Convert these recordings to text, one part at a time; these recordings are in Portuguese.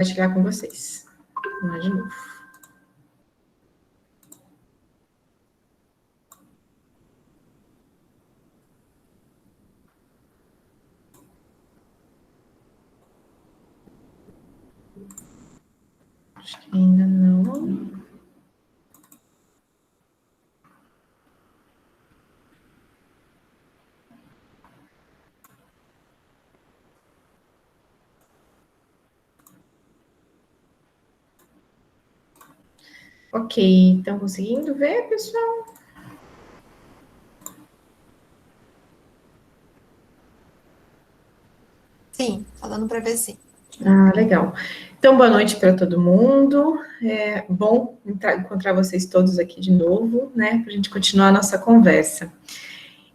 compartilhar com vocês. Vamos lá de novo. Acho que ainda não. Ok, estão conseguindo ver, pessoal? Sim, falando para ver sim. Ah, legal. Então, boa noite para todo mundo. É bom encontrar vocês todos aqui de novo, né, para a gente continuar a nossa conversa.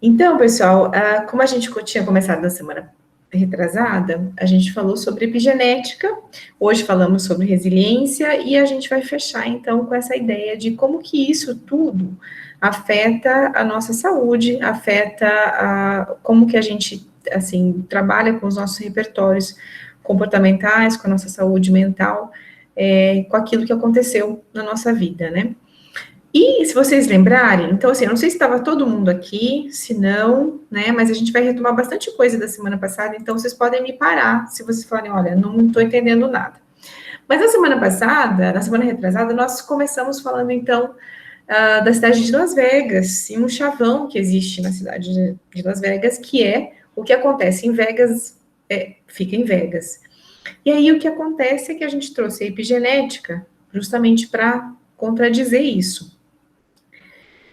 Então, pessoal, como a gente tinha começado na semana retrasada, a gente falou sobre epigenética, hoje falamos sobre resiliência e a gente vai fechar, então, com essa ideia de como que isso tudo afeta a nossa saúde, afeta como que a gente, assim, trabalha com os nossos repertórios comportamentais, com a nossa saúde mental, com aquilo que aconteceu na nossa vida, né? E se vocês lembrarem, então assim, eu não sei se estava todo mundo aqui, se não, né, mas a gente vai retomar bastante coisa da semana passada, então vocês podem me parar se vocês falarem, olha, não estou entendendo nada. Mas na semana passada, na semana retrasada, nós começamos falando então da cidade de Las Vegas, e um chavão que existe na cidade de Las Vegas, que é o que acontece em Vegas, fica em Vegas. E aí o que acontece é que a gente trouxe a epigenética justamente para contradizer isso.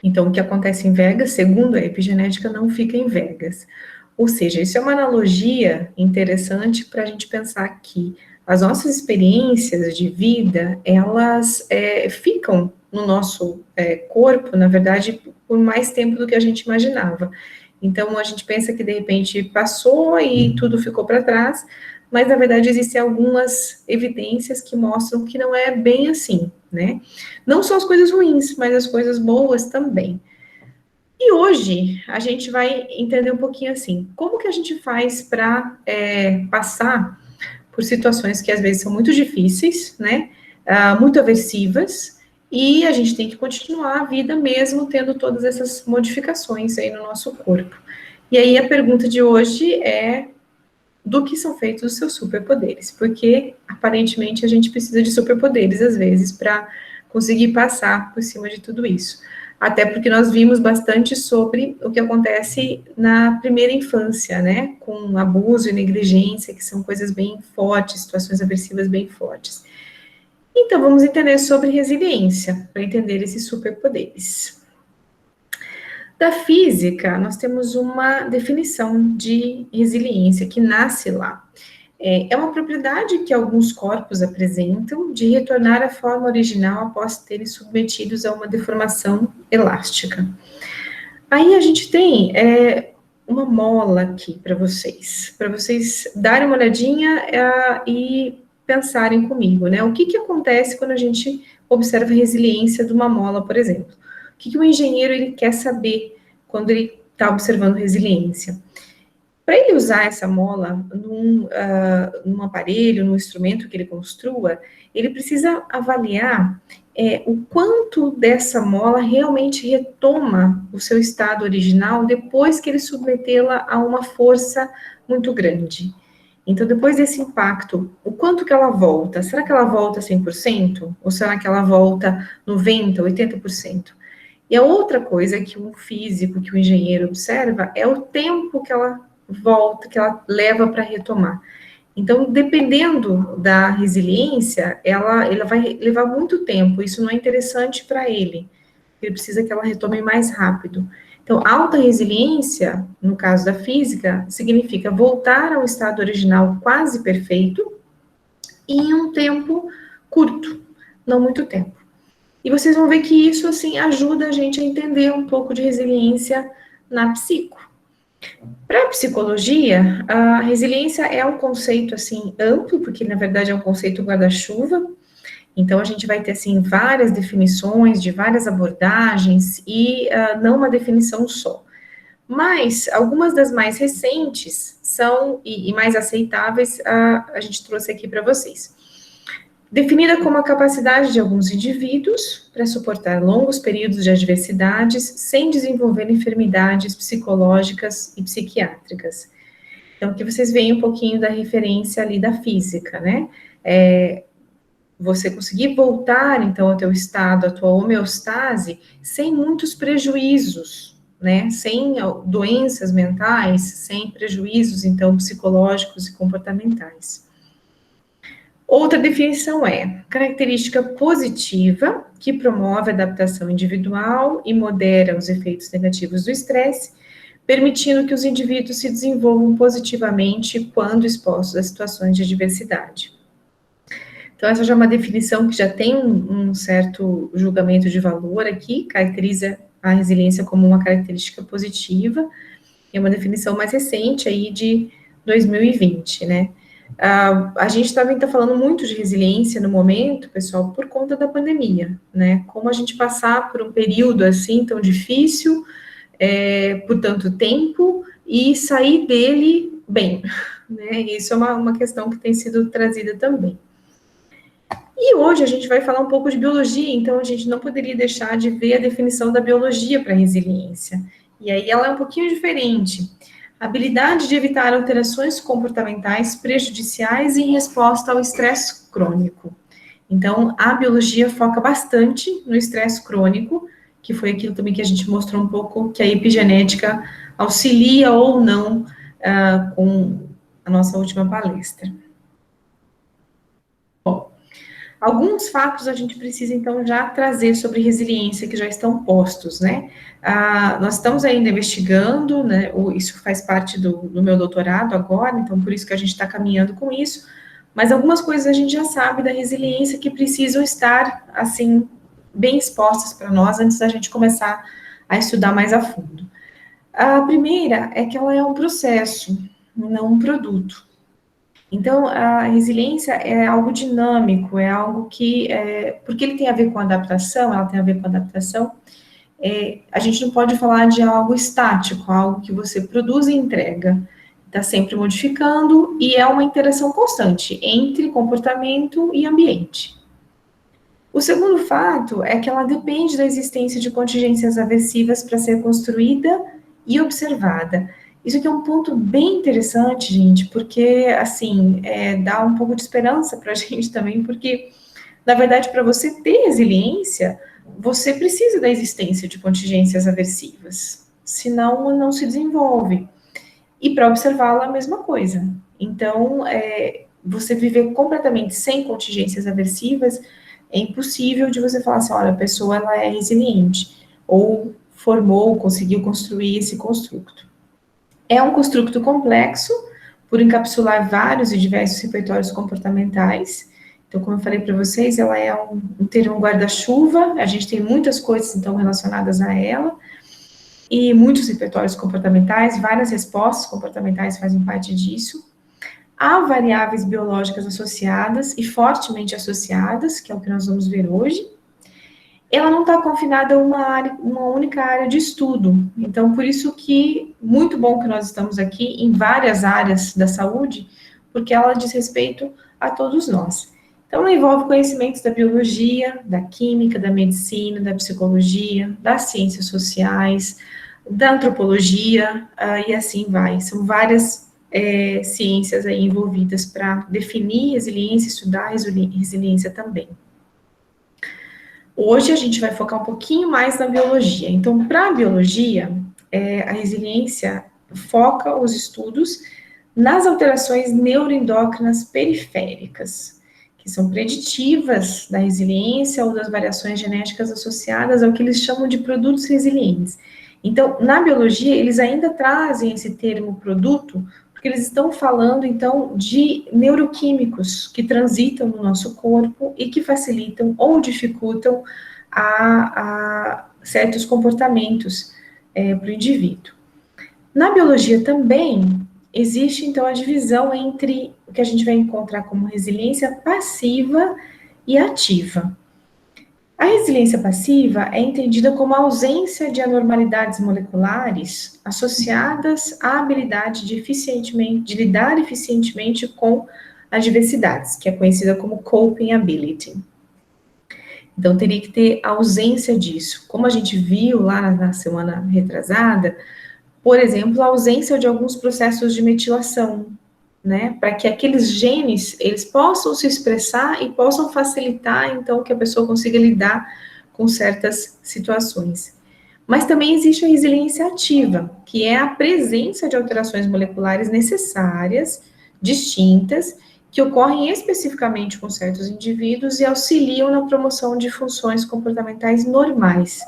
Então, o que acontece em Vegas, segundo a epigenética, não fica em Vegas. Ou seja, isso é uma analogia interessante para a gente pensar que as nossas experiências de vida, elas ficam no nosso corpo, na verdade, por mais tempo do que a gente imaginava. Então, a gente pensa que, de repente, passou e tudo ficou para trás, mas, na verdade, existem algumas evidências que mostram que não é bem assim, né? Não só as coisas ruins, mas as coisas boas também. E hoje a gente vai entender um pouquinho assim, como que a gente faz para passar por situações que às vezes são muito difíceis, né? Muito aversivas, e a gente tem que continuar a vida mesmo tendo todas essas modificações aí no nosso corpo. E aí a pergunta de hoje é do que são feitos os seus superpoderes, porque aparentemente a gente precisa de superpoderes às vezes para conseguir passar por cima de tudo isso. Até porque nós vimos bastante sobre o que acontece na primeira infância, né, com abuso e negligência, que são coisas bem fortes, situações aversivas bem fortes. Então vamos entender sobre resiliência, para entender esses superpoderes. Da física, nós temos uma definição de resiliência que nasce lá. É uma propriedade que alguns corpos apresentam de retornar à forma original após terem submetidos a uma deformação elástica. Aí a gente tem uma mola aqui para vocês darem uma olhadinha e pensarem comigo, né? O que acontece quando a gente observa a resiliência de uma mola, por exemplo? O que o engenheiro ele quer saber quando ele está observando resiliência? Para ele usar essa mola num aparelho, num instrumento que ele construa, ele precisa avaliar o quanto dessa mola realmente retoma o seu estado original depois que ele submetê-la a uma força muito grande. Então, depois desse impacto, o quanto que ela volta? Será que ela volta 100%? Ou será que ela volta 90%, 80%? E a outra coisa que um físico, que o engenheiro observa, é o tempo que ela volta, que ela leva para retomar. Então, dependendo da resiliência, ela vai levar muito tempo. Isso não é interessante para ele. Ele precisa que ela retome mais rápido. Então, alta resiliência, no caso da física, significa voltar ao estado original quase perfeito em um tempo curto, não muito tempo. E vocês vão ver que isso, assim, ajuda a gente a entender um pouco de resiliência na psico. Para a psicologia, a resiliência é um conceito, assim, amplo, porque, na verdade, é um conceito guarda-chuva. Então, a gente vai ter, assim, várias definições de várias abordagens e não uma definição só. Mas, algumas das mais recentes são, e mais aceitáveis, a gente trouxe aqui para vocês. definida como a capacidade de alguns indivíduos para suportar longos períodos de adversidades sem desenvolver enfermidades psicológicas e psiquiátricas. Então, aqui vocês veem um pouquinho da referência ali da física, né? Você conseguir voltar, então, ao teu estado, à tua homeostase, sem muitos prejuízos, né? Sem doenças mentais, sem prejuízos, então, psicológicos e comportamentais. Outra definição é característica positiva que promove a adaptação individual e modera os efeitos negativos do estresse, permitindo que os indivíduos se desenvolvam positivamente quando expostos a situações de adversidade. Então, essa já é uma definição que já tem um certo julgamento de valor aqui, caracteriza a resiliência como uma característica positiva, é uma definição mais recente aí de 2020, né? A gente também está falando muito de resiliência no momento, pessoal, por conta da pandemia, né? Como a gente passar por um período assim tão difícil, por tanto tempo, e sair dele bem, né? Isso é uma questão que tem sido trazida também. E hoje a gente vai falar um pouco de biologia, então a gente não poderia deixar de ver a definição da biologia para resiliência. E aí ela é um pouquinho diferente. A habilidade de evitar alterações comportamentais prejudiciais em resposta ao estresse crônico. Então, a biologia foca bastante no estresse crônico, que foi aquilo também que a gente mostrou um pouco, que a epigenética auxilia ou não com a nossa última palestra. Bom, alguns fatos a gente precisa, então, já trazer sobre resiliência, que já estão postos, né? Nós estamos ainda investigando, né? Isso faz parte do meu doutorado agora, então, por isso que a gente está caminhando com isso, mas algumas coisas a gente já sabe da resiliência que precisam estar, assim, bem expostas para nós antes da gente começar a estudar mais a fundo. A primeira é que ela é um processo, não um produto. Então, a resiliência é algo dinâmico, é algo que, porque ele tem a ver com adaptação, ela tem a ver com adaptação, a gente não pode falar de algo estático, algo que você produz e entrega. Está sempre modificando e é uma interação constante entre comportamento e ambiente. O segundo fato é que ela depende da existência de contingências aversivas para ser construída e observada. Isso aqui é um ponto bem interessante, gente, porque, assim, dá um pouco de esperança para a gente também, porque, na verdade, para você ter resiliência, você precisa da existência de contingências aversivas, senão não se desenvolve. E para observá-la, a mesma coisa. Então, você viver completamente sem contingências aversivas, é impossível de você falar assim, olha, a pessoa ela é resiliente, ou formou, conseguiu construir esse construto. É um construto complexo, por encapsular vários e diversos repertórios comportamentais. Então, como eu falei para vocês, ela é ter um guarda-chuva, a gente tem muitas coisas, então, relacionadas a ela, e muitos repertórios comportamentais, várias respostas comportamentais fazem parte disso. Há variáveis biológicas associadas e fortemente associadas, que é o que nós vamos ver hoje. Ela não está confinada a uma única área de estudo. Então, por isso que, muito bom que nós estamos aqui em várias áreas da saúde, porque ela diz respeito a todos nós. Então, ela envolve conhecimentos da biologia, da química, da medicina, da psicologia, das ciências sociais, da antropologia, e assim vai. São várias ciências aí envolvidas para definir resiliência, estudar resiliência também. Hoje a gente vai focar um pouquinho mais na biologia. Então, para a biologia, a resiliência foca os estudos nas alterações neuroendócrinas periféricas, que são preditivas da resiliência ou das variações genéticas associadas ao que eles chamam de produtos resilientes. Então, na biologia, eles ainda trazem esse termo produto, porque eles estão falando, então, de neuroquímicos que transitam no nosso corpo e que facilitam ou dificultam a certos comportamentos para o indivíduo. Na biologia também, existe, então, a divisão entre o que a gente vai encontrar como resiliência passiva e ativa. A resiliência passiva é entendida como a ausência de anormalidades moleculares associadas à habilidade de lidar eficientemente com adversidades, que é conhecida como coping ability. Então, teria que ter ausência disso. Como a gente viu lá na semana retrasada, por exemplo, a ausência de alguns processos de metilação, né? Para que aqueles genes, eles possam se expressar e possam facilitar, então, que a pessoa consiga lidar com certas situações. Mas também existe a resiliência ativa, que é a presença de alterações moleculares necessárias, distintas, que ocorrem especificamente com certos indivíduos e auxiliam na promoção de funções comportamentais normais.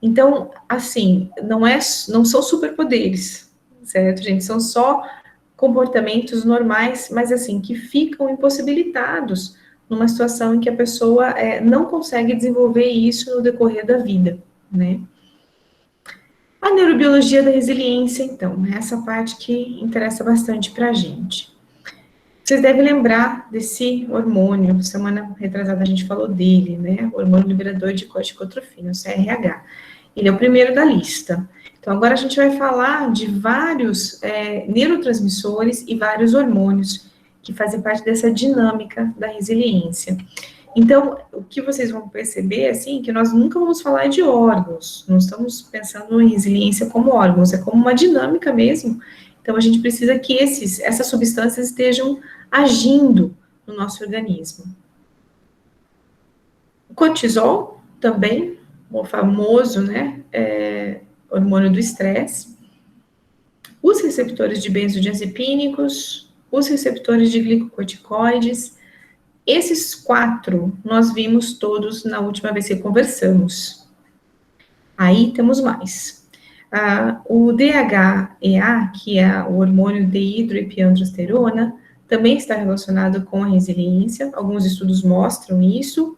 Então, assim, não são superpoderes, certo, gente? São só comportamentos normais, mas assim, que ficam impossibilitados numa situação em que a pessoa não consegue desenvolver isso no decorrer da vida, né? A neurobiologia da resiliência, então, é essa parte que interessa bastante para a gente. Vocês devem lembrar desse hormônio, semana retrasada a gente falou dele, né? O hormônio liberador de corticotrofina, o CRH. Ele é o primeiro da lista. Então, agora a gente vai falar de vários neurotransmissores e vários hormônios que fazem parte dessa dinâmica da resiliência. Então, o que vocês vão perceber, assim, que nós nunca vamos falar de órgãos, não estamos pensando em resiliência como órgãos, é como uma dinâmica mesmo. Então, a gente precisa que essas substâncias estejam agindo no nosso organismo. O cortisol, também, o famoso, né, hormônio do estresse. Os receptores de benzodiazepínicos, os receptores de glicocorticoides. Esses 4 nós vimos todos na última vez que conversamos. Aí temos mais. O DHEA, que é o hormônio dehidroepiandrosterona, também está relacionado com a resiliência. Alguns estudos mostram isso.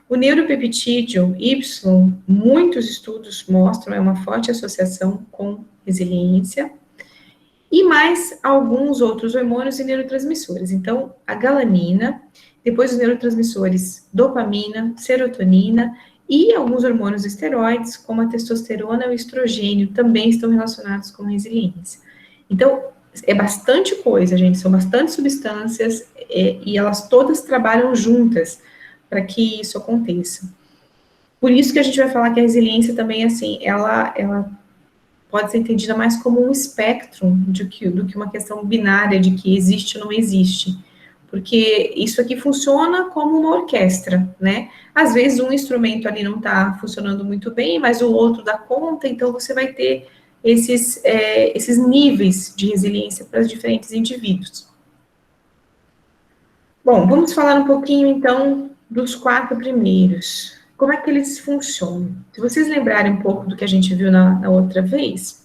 O neuropeptídeo Y, muitos estudos mostram, é uma forte associação com resiliência. E mais alguns outros hormônios e neurotransmissores. Então, a galanina, depois os neurotransmissores dopamina, serotonina e alguns hormônios esteroides, como a testosterona e o estrogênio, também estão relacionados com resiliência. Então, é bastante coisa, gente, são bastante substâncias e elas todas trabalham juntas para que isso aconteça. Por isso que a gente vai falar que a resiliência também, assim, ela pode ser entendida mais como um espectro do que uma questão binária de que existe ou não existe. Porque isso aqui funciona como uma orquestra, né? Às vezes um instrumento ali não está funcionando muito bem, mas o outro dá conta, então você vai ter esses níveis de resiliência para os diferentes indivíduos. Bom, vamos falar um pouquinho, então, dos 4 primeiros. Como é que eles funcionam? Se vocês lembrarem um pouco do que a gente viu na outra vez,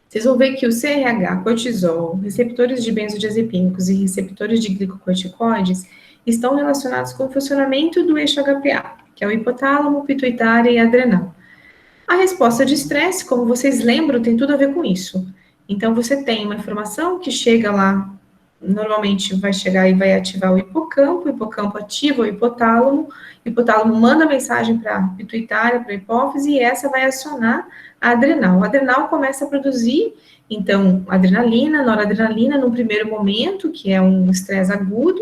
vocês vão ver que o CRH, cortisol, receptores de benzodiazepínicos e receptores de glicocorticoides estão relacionados com o funcionamento do eixo HPA, que é o hipotálamo, pituitária e adrenal. A resposta de estresse, como vocês lembram, tem tudo a ver com isso. Então, você tem uma informação que chega lá, normalmente vai chegar e vai ativar o hipocampo ativa o hipotálamo manda mensagem para a pituitária, para a hipófise, e essa vai acionar a adrenal. A adrenal começa a produzir, então, adrenalina, noradrenalina, no primeiro momento, que é um estresse agudo,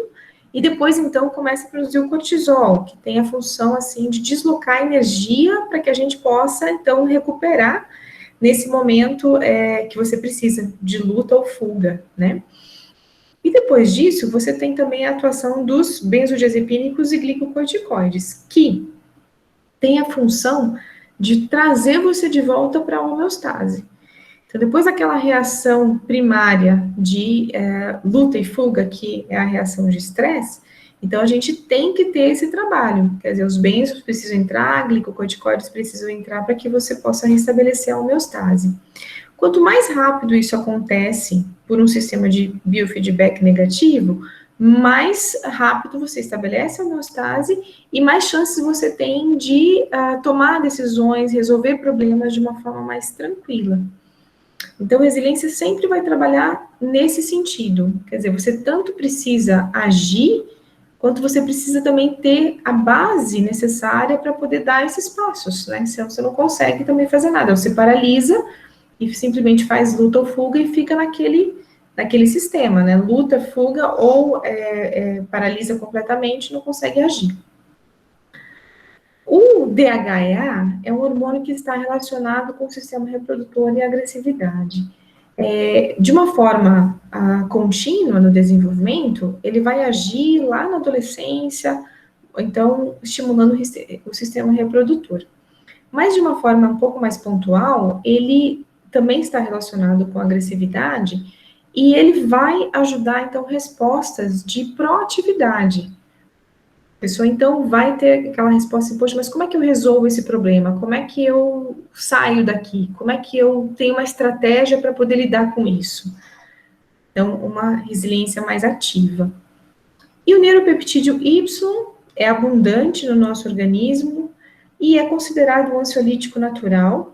e depois, então, começa a produzir o cortisol, que tem a função, assim, de deslocar energia para que a gente possa, então, recuperar nesse momento que você precisa de luta ou fuga, né? E depois disso, você tem também a atuação dos benzodiazepínicos e glicocorticoides, que tem a função de trazer você de volta para a homeostase. Então, depois daquela reação primária de luta e fuga, que é a reação de estresse, então a gente tem que ter esse trabalho. Quer dizer, os benzos precisam entrar, glicocorticoides precisam entrar para que você possa restabelecer a homeostase. Quanto mais rápido isso acontece por um sistema de biofeedback negativo, mais rápido você estabelece a homeostase e mais chances você tem de tomar decisões, resolver problemas de uma forma mais tranquila. Então, resiliência sempre vai trabalhar nesse sentido. Quer dizer, você tanto precisa agir, quanto você precisa também ter a base necessária para poder dar esses passos, né? Senão você não consegue também fazer nada. Você paralisa e simplesmente faz luta ou fuga e fica naquele sistema, né? Luta, fuga ou paralisa completamente, não consegue agir. O DHEA é um hormônio que está relacionado com o sistema reprodutor e a agressividade. De uma forma contínua no desenvolvimento, ele vai agir lá na adolescência, então estimulando o sistema reprodutor. Mas de uma forma um pouco mais pontual, ele também está relacionado com a agressividade e ele vai ajudar, então, respostas de proatividade. A pessoa, então, vai ter aquela resposta assim, poxa, mas como é que eu resolvo esse problema? Como é que eu saio daqui? Como é que eu tenho uma estratégia para poder lidar com isso? Então, uma resiliência mais ativa. E o neuropeptídeo Y é abundante no nosso organismo e é considerado um ansiolítico natural,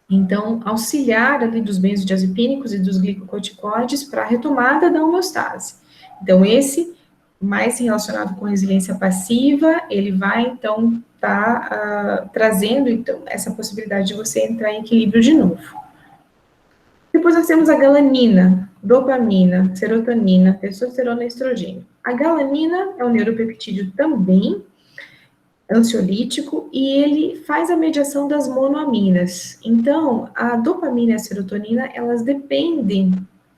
então, auxiliar ali dos benzodiazepínicos e dos glicocorticoides para a retomada da homeostase. Então, esse mais relacionado com resiliência passiva, ele vai, então, trazendo, então, essa possibilidade de você entrar em equilíbrio de novo. Depois nós temos a galanina, dopamina, serotonina, testosterona e estrogênio. A galanina é um neuropeptídeo também, ansiolítico, e ele faz a mediação das monoaminas. Então, a dopamina e a serotonina, elas dependem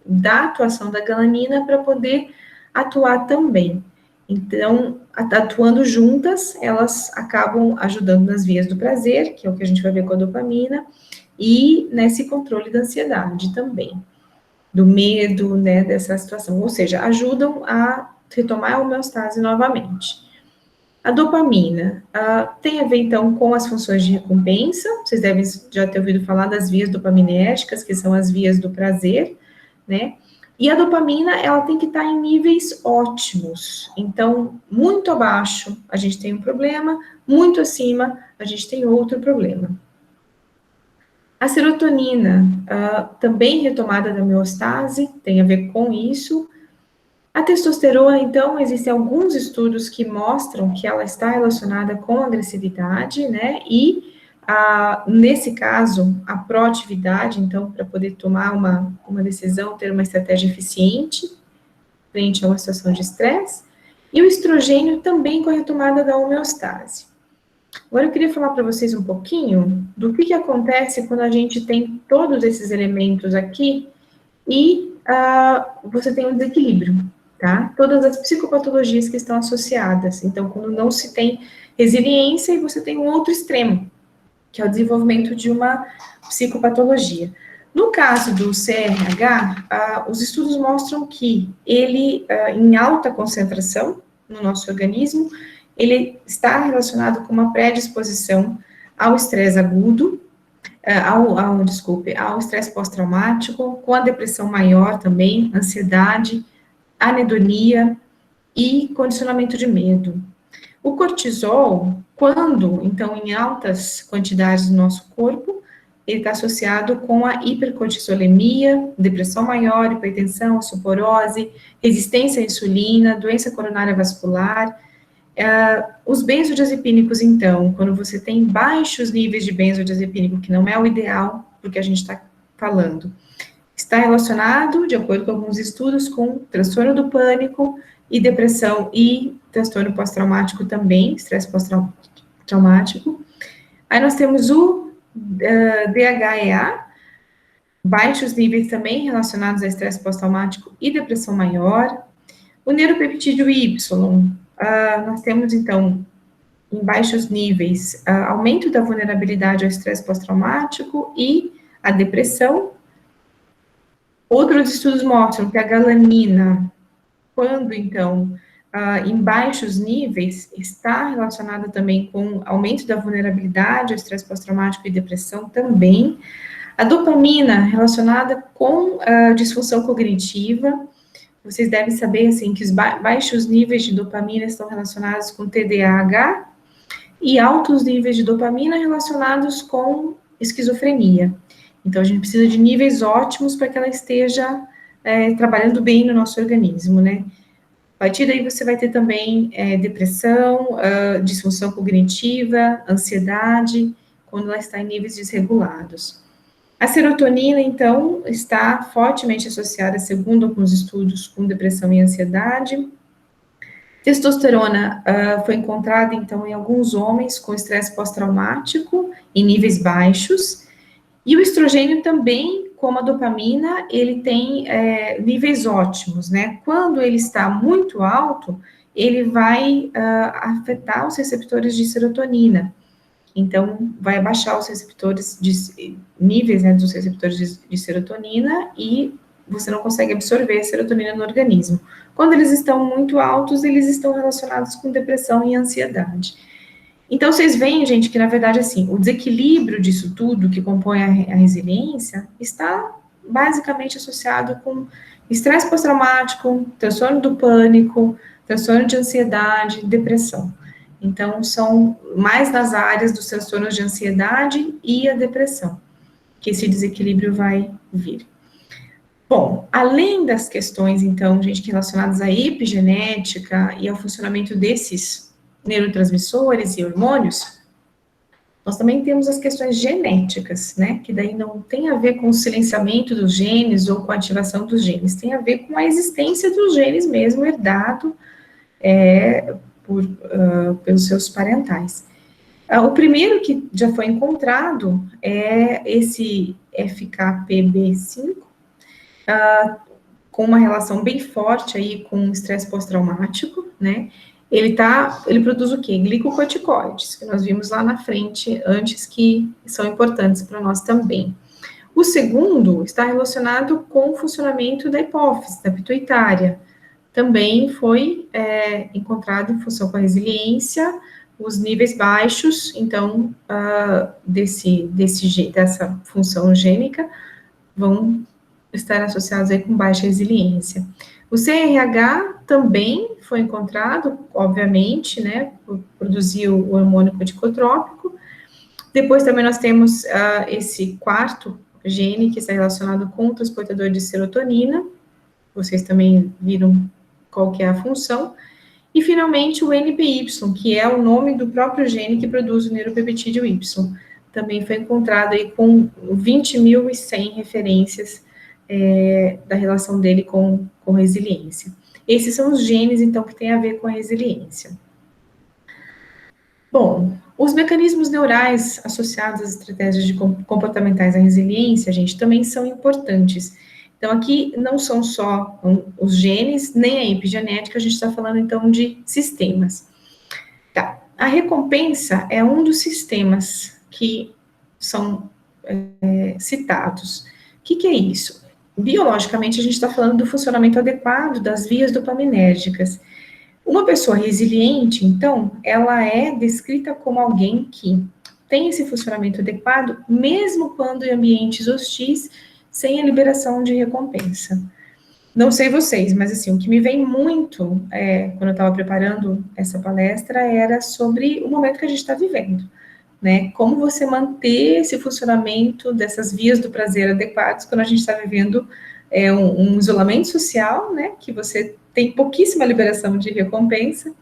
da atuação da galanina para poder atuar também. Então, atuando juntas, elas acabam ajudando nas vias do prazer, que é o que a gente vai ver com a dopamina, e nesse controle da ansiedade também, do medo, né, dessa situação. Ou seja, ajudam a retomar a homeostase novamente. A dopamina tem a ver, então, com as funções de recompensa. Vocês devem já ter ouvido falar das vias dopaminérgicas, que são as vias do prazer, né? E a dopamina, ela tem que estar em níveis ótimos. Então, muito abaixo, a gente tem um problema, muito acima, a gente tem outro problema. A serotonina, também retomada da homeostase, tem a ver com isso. A testosterona, então, existem alguns estudos que mostram que ela está relacionada com a agressividade, né? E, nesse caso, a proatividade, então, para poder tomar uma decisão, ter uma estratégia eficiente frente a uma situação de estresse. E o estrogênio também com a retomada da homeostase. Agora eu queria falar para vocês um pouquinho do que acontece quando a gente tem todos esses elementos aqui e você tem um desequilíbrio, tá? Todas as psicopatologias que estão associadas. Então, quando não se tem resiliência e você tem um outro extremo, que é o desenvolvimento de uma psicopatologia. No caso do CRH, os estudos mostram que ele, em alta concentração no nosso organismo, ele está relacionado com uma predisposição ao estresse agudo, ao estresse pós-traumático, com a depressão maior também, ansiedade, anedonia e condicionamento de medo. O cortisol, quando, então, em altas quantidades no nosso corpo, ele está associado com a hipercortisolemia, depressão maior, hipertensão, osteoporose, resistência à insulina, doença coronária vascular. Os benzodiazepínicos, então, quando você tem baixos níveis de benzodiazepínico, que não é o ideal, porque a gente está falando, está relacionado, de acordo com alguns estudos, com transtorno do pânico e depressão e transtorno pós-traumático também, estresse pós-traumático. Aí nós temos o DHEA, baixos níveis também relacionados a estresse pós-traumático e depressão maior. O neuropeptídeo Y, nós temos, então, em baixos níveis, aumento da vulnerabilidade ao estresse pós-traumático e a depressão. Outros estudos mostram que a galanina, quando, então, em baixos níveis, está relacionada também com aumento da vulnerabilidade ao estresse pós-traumático e depressão também. A dopamina, relacionada com a disfunção cognitiva. Vocês devem saber, assim, que os baixos níveis de dopamina estão relacionados com TDAH e altos níveis de dopamina relacionados com esquizofrenia. Então, a gente precisa de níveis ótimos para que ela esteja trabalhando bem no nosso organismo, né? A partir daí, você vai ter também depressão, disfunção cognitiva, ansiedade, quando ela está em níveis desregulados. A serotonina, então, está fortemente associada, segundo alguns estudos, com depressão e ansiedade. Testosterona foi encontrada, então, em alguns homens com estresse pós-traumático, em níveis baixos, e o estrogênio também, como a dopamina, ele tem níveis ótimos, né? Quando ele está muito alto, ele vai afetar os receptores de serotonina. Então, vai abaixar os receptores níveis, né, dos receptores de serotonina e você não consegue absorver a serotonina no organismo. Quando eles estão muito altos, eles estão relacionados com depressão e ansiedade. Então, vocês veem, gente, que na verdade, assim, o desequilíbrio disso tudo que compõe a resiliência está basicamente associado com estresse pós-traumático, transtorno do pânico, transtorno de ansiedade, depressão. Então, são mais nas áreas dos transtornos de ansiedade e a depressão que esse desequilíbrio vai vir. Bom, além das questões, então, gente, relacionadas à epigenética e ao funcionamento desses neurotransmissores e hormônios, nós também temos as questões genéticas, né, que daí não tem a ver com o silenciamento dos genes ou com a ativação dos genes, tem a ver com a existência dos genes mesmo, herdado pelos seus parentais. O primeiro que já foi encontrado é esse FKPB5, com uma relação bem forte aí com o estresse pós-traumático, né? Ele produz o quê? Glicocorticoides, que nós vimos lá na frente antes, que são importantes para nós também. O segundo está relacionado com o funcionamento da hipófise, da pituitária. Também foi encontrado em função com a resiliência, os níveis baixos, então, dessa função gênica, vão estar associados aí com baixa resiliência. O CRH também foi encontrado, obviamente, né, produziu o hormônio corticotrópico. Depois também nós temos esse quarto gene que está relacionado com o transportador de serotonina. Vocês também viram qual que é a função. E, finalmente, o NPY, que é o nome do próprio gene que produz o neuropeptídeo Y. Também foi encontrado aí com 20.100 referências da relação dele com resiliência. Esses são os genes, então, que têm a ver com a resiliência. Bom, os mecanismos neurais associados às estratégias comportamentais à resiliência, gente, também são importantes. Então, aqui não são só os genes, nem a epigenética, a gente está falando, então, de sistemas. Tá. A recompensa é um dos sistemas que são citados. O que é isso? Biologicamente, a gente está falando do funcionamento adequado das vias dopaminérgicas. Uma pessoa resiliente, então, ela é descrita como alguém que tem esse funcionamento adequado, mesmo quando em ambientes hostis, sem a liberação de recompensa. Não sei vocês, mas assim, o que me vem muito quando eu estava preparando essa palestra era sobre o momento que a gente está vivendo, né? Como você manter esse funcionamento dessas vias do prazer adequadas quando a gente está vivendo um isolamento social, né? Que você tem pouquíssima liberação de recompensa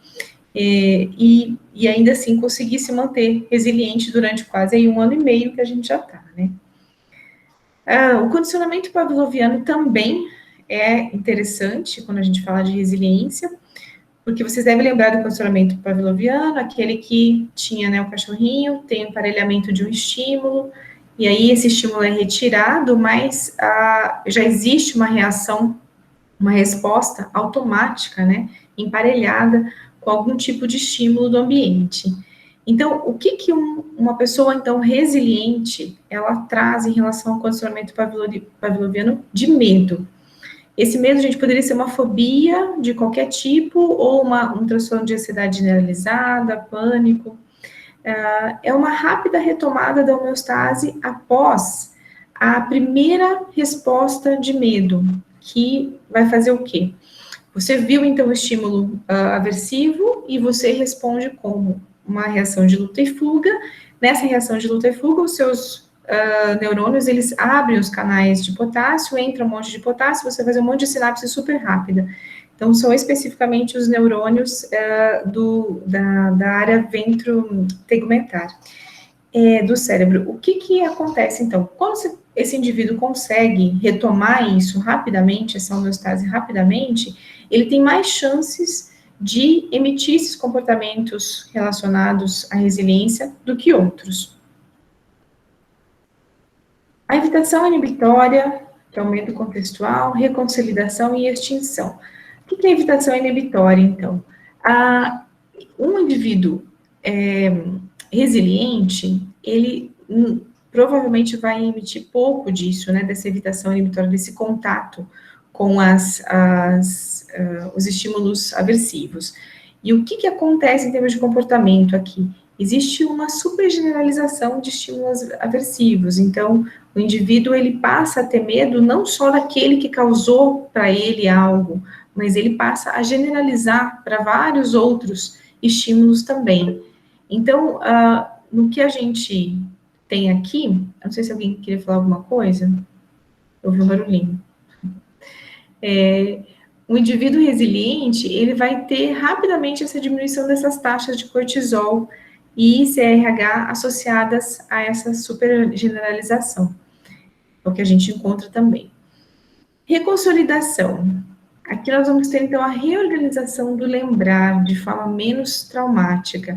e ainda assim conseguir se manter resiliente durante quase aí 1 ano e meio que a gente já está, né? O condicionamento pavloviano também é interessante quando a gente fala de resiliência, porque vocês devem lembrar do condicionamento pavloviano, aquele que tinha, né, o cachorrinho, tem o emparelhamento de um estímulo, e aí esse estímulo é retirado, mas já existe uma reação, uma resposta automática, né, emparelhada com algum tipo de estímulo do ambiente. Então, o que uma pessoa, então, resiliente, ela traz em relação ao condicionamento pavloviano de medo? Esse medo, gente, poderia ser uma fobia de qualquer tipo, ou um transtorno de ansiedade generalizada, pânico. É uma rápida retomada da homeostase após a primeira resposta de medo, que vai fazer o quê? Você viu, então, o estímulo aversivo e você responde como uma reação de luta e fuga. Nessa reação de luta e fuga, os seus neurônios, eles abrem os canais de potássio, entra um monte de potássio, você faz um monte de sinapse super rápida. Então, são especificamente os neurônios da área ventrotegumentar. do cérebro. O que acontece, então? Quando esse indivíduo consegue retomar isso rapidamente, essa homeostase rapidamente, ele tem mais chances de emitir esses comportamentos relacionados à resiliência do que outros. A evitação inibitória, que é o medo contextual, reconsolidação e extinção. O que é evitação inibitória, então? Um indivíduo resiliente, ele provavelmente vai emitir pouco disso, né, dessa evitação inibitória, desse contato com os estímulos aversivos. E o que acontece em termos de comportamento aqui? Existe uma supergeneralização de estímulos aversivos, então o indivíduo ele passa a ter medo não só daquele que causou para ele algo, mas ele passa a generalizar para vários outros estímulos também. Então, no que a gente tem aqui, não sei se alguém queria falar alguma coisa, eu ouvi um barulhinho. O indivíduo resiliente, ele vai ter rapidamente essa diminuição dessas taxas de cortisol e CRH associadas a essa supergeneralização, é o que a gente encontra também. Reconsolidação. Aqui nós vamos ter, então, a reorganização do lembrar de forma menos traumática.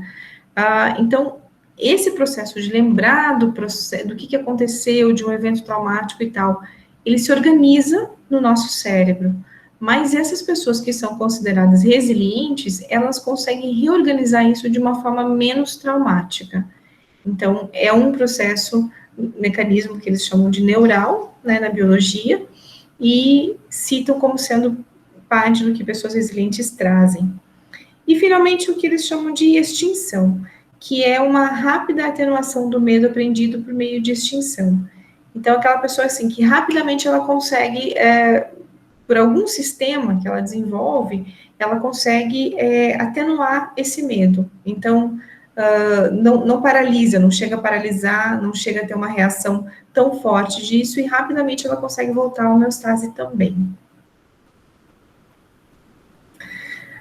Então, esse processo de lembrar do que aconteceu, de um evento traumático e tal, ele se organiza no nosso cérebro. Mas essas pessoas que são consideradas resilientes, elas conseguem reorganizar isso de uma forma menos traumática. Então, é um processo, mecanismo que eles chamam de neural, né, na biologia, e citam como sendo parte do que pessoas resilientes trazem. E, finalmente, o que eles chamam de extinção, que é uma rápida atenuação do medo aprendido por meio de extinção. Então, aquela pessoa, assim, que rapidamente ela consegue, por algum sistema que ela desenvolve, ela consegue atenuar esse medo. Então, não paralisa, não chega a paralisar, não chega a ter uma reação tão forte disso, e rapidamente ela consegue voltar à homeostase também.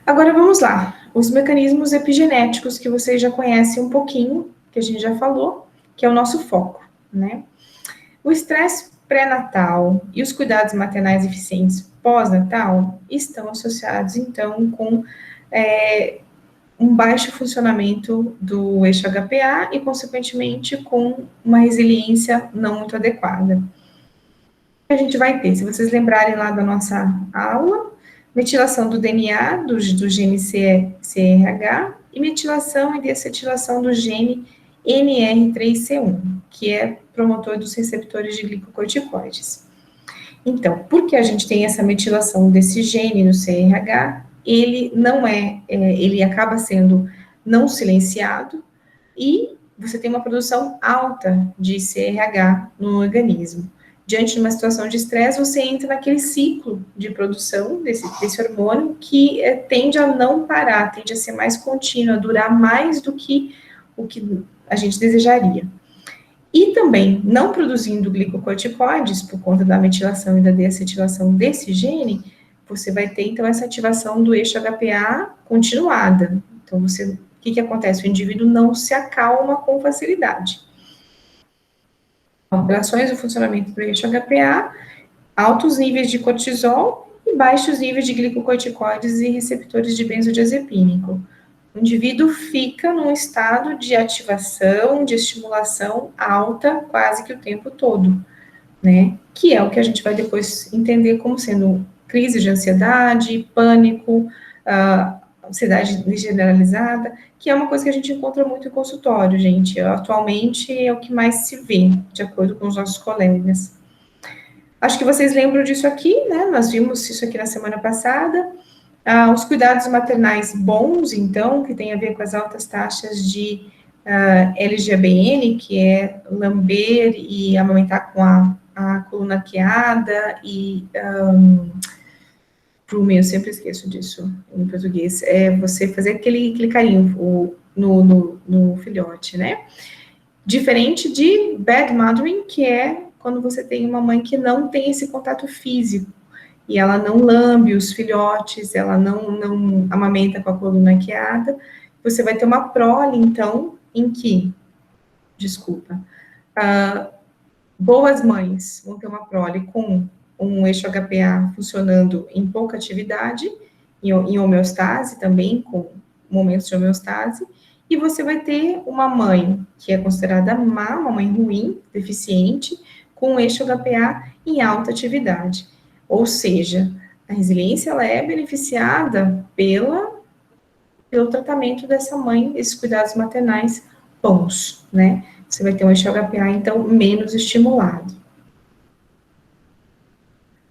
Agora, vamos lá. Os mecanismos epigenéticos que vocês já conhecem um pouquinho, que a gente já falou, que é o nosso foco, né? O estresse pré-natal e os cuidados maternais eficientes pós-natal estão associados, então, com um baixo funcionamento do eixo HPA e, consequentemente, com uma resiliência não muito adequada. A gente vai ter, se vocês lembrarem lá da nossa aula, metilação do DNA, do gene CRH, e metilação e desetilação do gene NR3C1, que é promotor dos receptores de glicocorticoides. Então, por que a gente tem essa metilação desse gene no CRH? Ele não ele acaba sendo não silenciado, e você tem uma produção alta de CRH no organismo. Diante de uma situação de estresse, você entra naquele ciclo de produção desse hormônio que tende a não parar, tende a ser mais contínuo, a durar mais do que o que a gente desejaria. E também, não produzindo glicocorticoides, por conta da metilação e da desetilação desse gene, você vai ter, então, essa ativação do eixo HPA continuada. Então, o que acontece? O indivíduo não se acalma com facilidade. Alterações do funcionamento do eixo HPA, altos níveis de cortisol e baixos níveis de glicocorticoides e receptores de benzodiazepínico. O indivíduo fica num estado de ativação, de estimulação alta quase que o tempo todo, né? Que é o que a gente vai depois entender como sendo crise de ansiedade, pânico, ansiedade generalizada, que é uma coisa que a gente encontra muito em consultório, gente. Atualmente é o que mais se vê, de acordo com os nossos colegas. Acho que vocês lembram disso aqui, né? Nós vimos isso aqui na semana passada. Os cuidados maternais bons, então, que tem a ver com as altas taxas de LGBN, que é lamber e amamentar com a coluna arqueada, e eu sempre esqueço disso em português, é você fazer aquele carinho no filhote, né? Diferente de bad mothering, que é quando você tem uma mãe que não tem esse contato físico, e ela não lambe os filhotes, ela não amamenta com a coluna arqueada, você vai ter uma prole, então, em que desculpa. Boas mães vão ter uma prole com um eixo HPA funcionando em pouca atividade, em homeostase também, com momentos de homeostase, e você vai ter uma mãe que é considerada má, uma mãe ruim, deficiente, com um eixo HPA em alta atividade. Ou seja, a resiliência ela é beneficiada pelo tratamento dessa mãe, esses cuidados maternais bons, né? Você vai ter um eixo HPA, então, menos estimulado.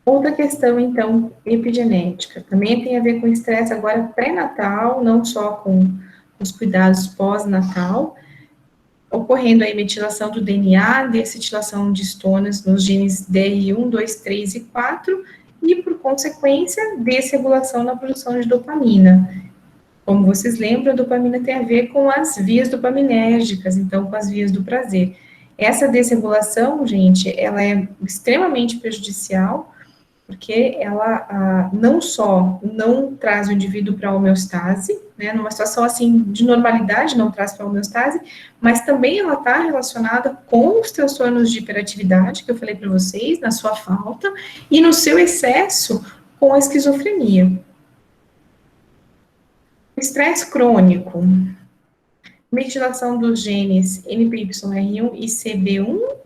Outra questão, então, epigenética, também tem a ver com estresse agora pré-natal, não só com os cuidados pós-natal, ocorrendo aí metilação do DNA, desetilação de histonas nos genes DR1, 2, 3 e 4, e, por consequência, desregulação na produção de dopamina. Como vocês lembram, a dopamina tem a ver com as vias dopaminérgicas, então, com as vias do prazer. Essa desregulação, gente, ela é extremamente prejudicial, porque ela não só não traz o indivíduo para a homeostase, né, numa situação assim de normalidade não traz para a homeostase, mas também ela está relacionada com os transtornos de hiperatividade, que eu falei para vocês, na sua falta, e no seu excesso com a esquizofrenia. O estresse crônico, metilação dos genes NPYR1 e CB1,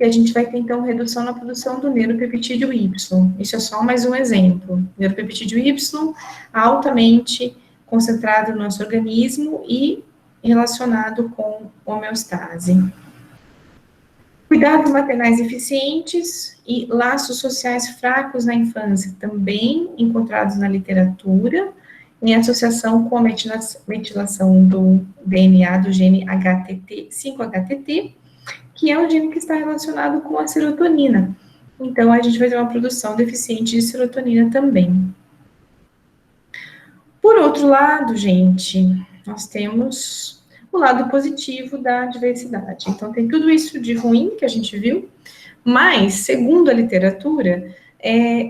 e a gente vai ter, então, redução na produção do neuropeptídeo Y. Isso é só mais um exemplo. Neuropeptídeo Y, altamente concentrado no nosso organismo e relacionado com homeostase. Cuidados maternais eficientes e laços sociais fracos na infância, também encontrados na literatura, em associação com a metilação do DNA do gene HTT, 5-HTT, que é um gene que está relacionado com a serotonina. Então, a gente vai ter uma produção deficiente de serotonina também. Por outro lado, gente, nós temos o lado positivo da diversidade. Então, tem tudo isso de ruim que a gente viu, mas, segundo a literatura,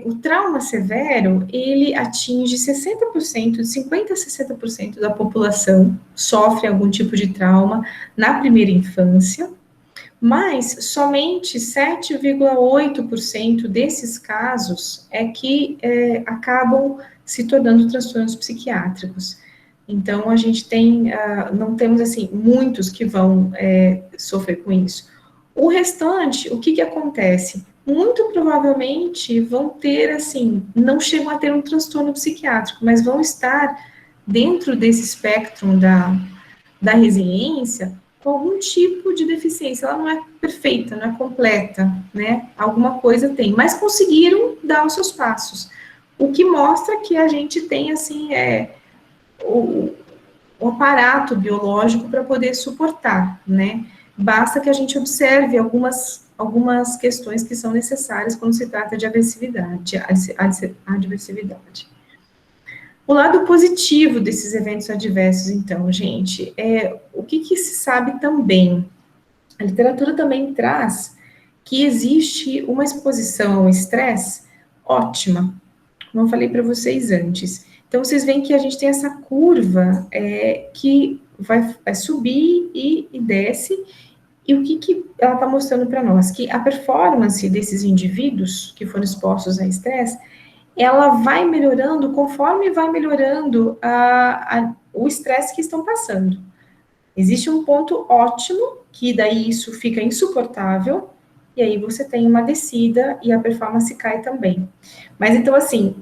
o trauma severo, ele atinge 60%, de 50% a 60% da população sofre algum tipo de trauma na primeira infância, mas somente 7,8% desses casos é que acabam se tornando transtornos psiquiátricos. Então, a gente não temos, assim, muitos que vão sofrer com isso. O restante, o que acontece? Muito provavelmente vão ter, assim, não chegam a ter um transtorno psiquiátrico, mas vão estar dentro desse espectro da resiliência com algum tipo de deficiência. Ela não é perfeita, não é completa, né? Alguma coisa tem, mas conseguiram dar os seus passos. O que mostra que a gente tem, assim, o aparato biológico para poder suportar, né? Basta que a gente observe algumas questões que são necessárias quando se trata de adversividade. O lado positivo desses eventos adversos, então, gente, o que se sabe também? A literatura também traz que existe uma exposição ao estresse ótima, como eu falei para vocês antes. Então, vocês veem que a gente tem essa curva que vai subir e desce, e o que ela está mostrando para nós? Que a performance desses indivíduos que foram expostos a estresse, ela vai melhorando conforme vai melhorando o estresse que estão passando. Existe um ponto ótimo, que daí isso fica insuportável, e aí você tem uma descida e a performance cai também. Mas então, assim,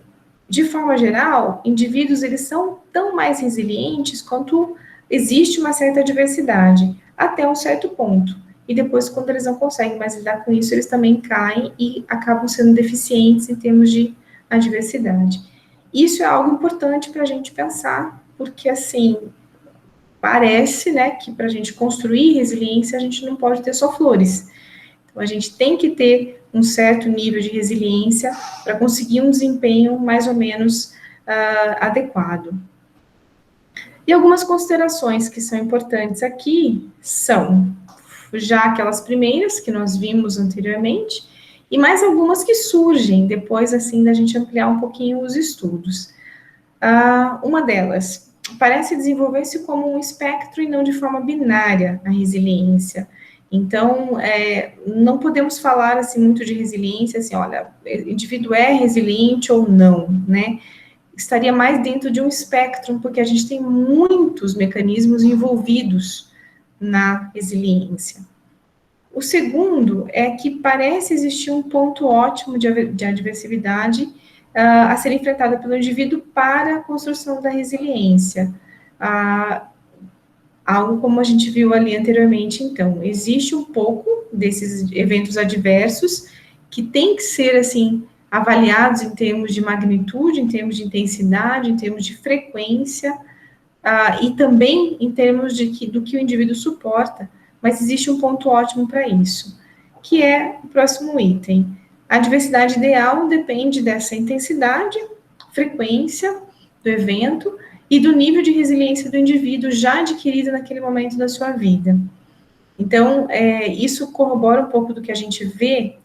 de forma geral, indivíduos, eles são tão mais resilientes quanto existe uma certa adversidade, até um certo ponto. E depois, quando eles não conseguem mais lidar com isso, eles também caem e acabam sendo deficientes em termos de adversidade. Isso é algo importante para a gente pensar, porque, assim, parece, né, que para a gente construir resiliência, a gente não pode ter só flores. Então, a gente tem que ter um certo nível de resiliência para conseguir um desempenho mais ou menos adequado. E algumas considerações que são importantes aqui são já aquelas primeiras que nós vimos anteriormente, e mais algumas que surgem depois, assim, da gente ampliar um pouquinho os estudos. Uma delas, parece desenvolver-se como um espectro e não de forma binária a resiliência. Então, não podemos falar assim muito de resiliência, assim, olha, o indivíduo é resiliente ou não, né? Estaria mais dentro de um espectro, porque a gente tem muitos mecanismos envolvidos na resiliência. O segundo é que parece existir um ponto ótimo de adversividade a ser enfrentada pelo indivíduo para a construção da resiliência. Ah, algo como a gente viu ali anteriormente, então, existe um pouco desses eventos adversos que tem que ser, assim, avaliados em termos de magnitude, em termos de intensidade, em termos de frequência, e também em termos do que o indivíduo suporta, mas existe um ponto ótimo para isso, que é o próximo item. A diversidade ideal depende dessa intensidade, frequência do evento e do nível de resiliência do indivíduo já adquirido naquele momento da sua vida. Então, isso corrobora um pouco do que a gente vê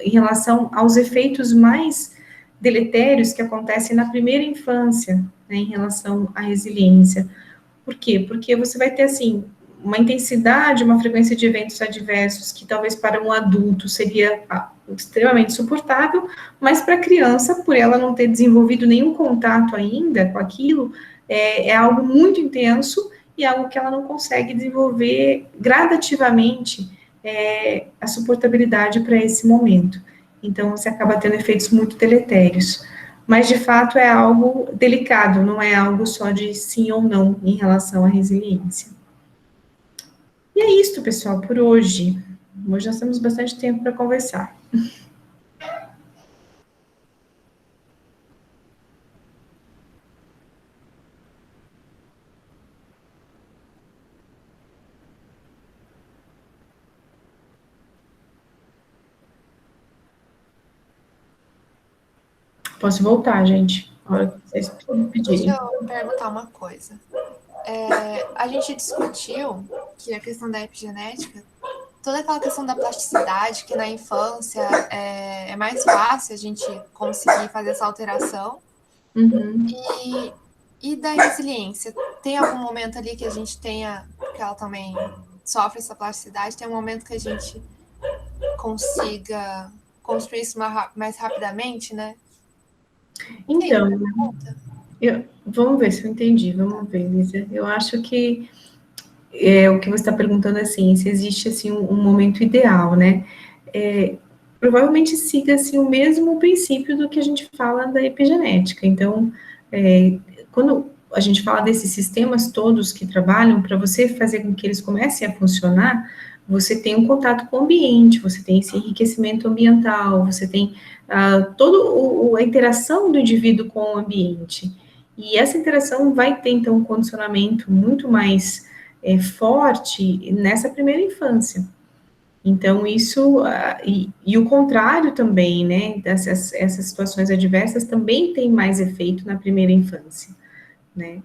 em relação aos efeitos mais deletérios que acontecem na primeira infância, né, em relação à resiliência. Por quê? Porque você vai ter, assim, uma intensidade, uma frequência de eventos adversos que talvez para um adulto seria extremamente suportável, mas para a criança, por ela não ter desenvolvido nenhum contato ainda com aquilo, é algo muito intenso e algo que ela não consegue desenvolver gradativamente a suportabilidade para esse momento. Então, você acaba tendo efeitos muito deletérios. Mas, de fato, é algo delicado, não é algo só de sim ou não em relação à resiliência. E é isso, pessoal, por hoje. Hoje nós temos bastante tempo para conversar. Posso voltar, gente, a hora que vocês Deixa pedirem. eu perguntar uma coisa. A gente discutiu que a questão da epigenética, toda aquela questão da plasticidade, que na infância é mais fácil a gente conseguir fazer essa alteração. Uhum. E da resiliência, tem algum momento ali que a gente tenha, que ela também sofre essa plasticidade, tem um momento que a gente consiga construir isso mais rapidamente, né? Então, vamos ver se eu entendi, vamos ver, Lisa. Eu acho que o que você está perguntando, assim, se existe, assim, um momento ideal, né? Provavelmente siga, assim, o mesmo princípio do que a gente fala da epigenética. Então, quando a gente fala desses sistemas todos que trabalham, para você fazer com que eles comecem a funcionar, você tem um contato com o ambiente, você tem esse enriquecimento ambiental, você tem toda a interação do indivíduo com o ambiente. E essa interação vai ter, então, um condicionamento muito mais forte nessa primeira infância. Então, isso, e o contrário também, né, essas situações adversas também tem mais efeito na primeira infância, né,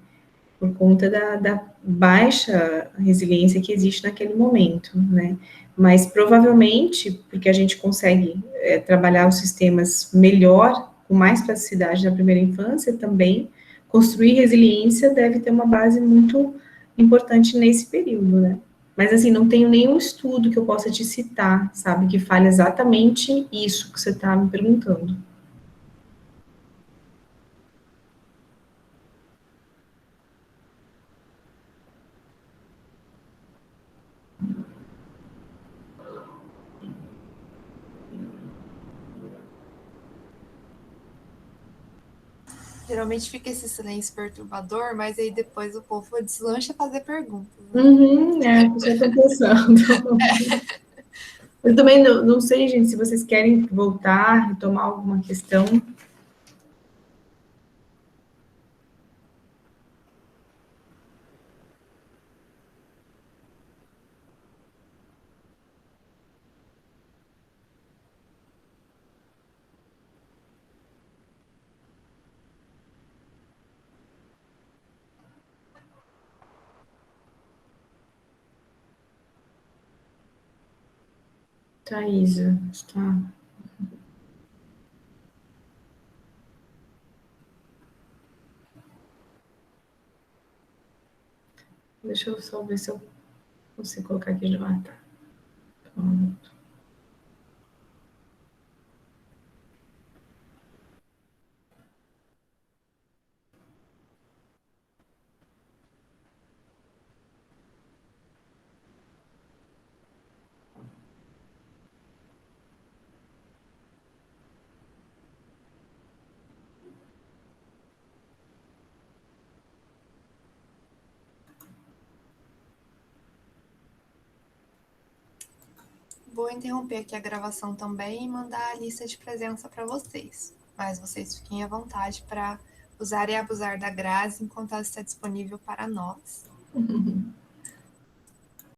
por conta da baixa resiliência que existe naquele momento, né, mas provavelmente, porque a gente consegue trabalhar os sistemas melhor, com mais plasticidade na primeira infância também, construir resiliência deve ter uma base muito importante nesse período, né. Mas, assim, não tenho nenhum estudo que eu possa te citar, sabe, que fale exatamente isso que você está me perguntando. Geralmente fica esse silêncio perturbador, mas aí depois o povo deslancha a fazer perguntas, né? Uhum, a pessoa está pensando. Eu também não sei, gente, se vocês querem voltar, retomar alguma questão. Thaisa, está. Deixa eu só ver se eu consigo colocar aqui de lá. Tá. Pronto. Vou interromper aqui a gravação também e mandar a lista de presença para vocês. Mas vocês fiquem à vontade para usar e abusar da Grazi enquanto ela está disponível para nós.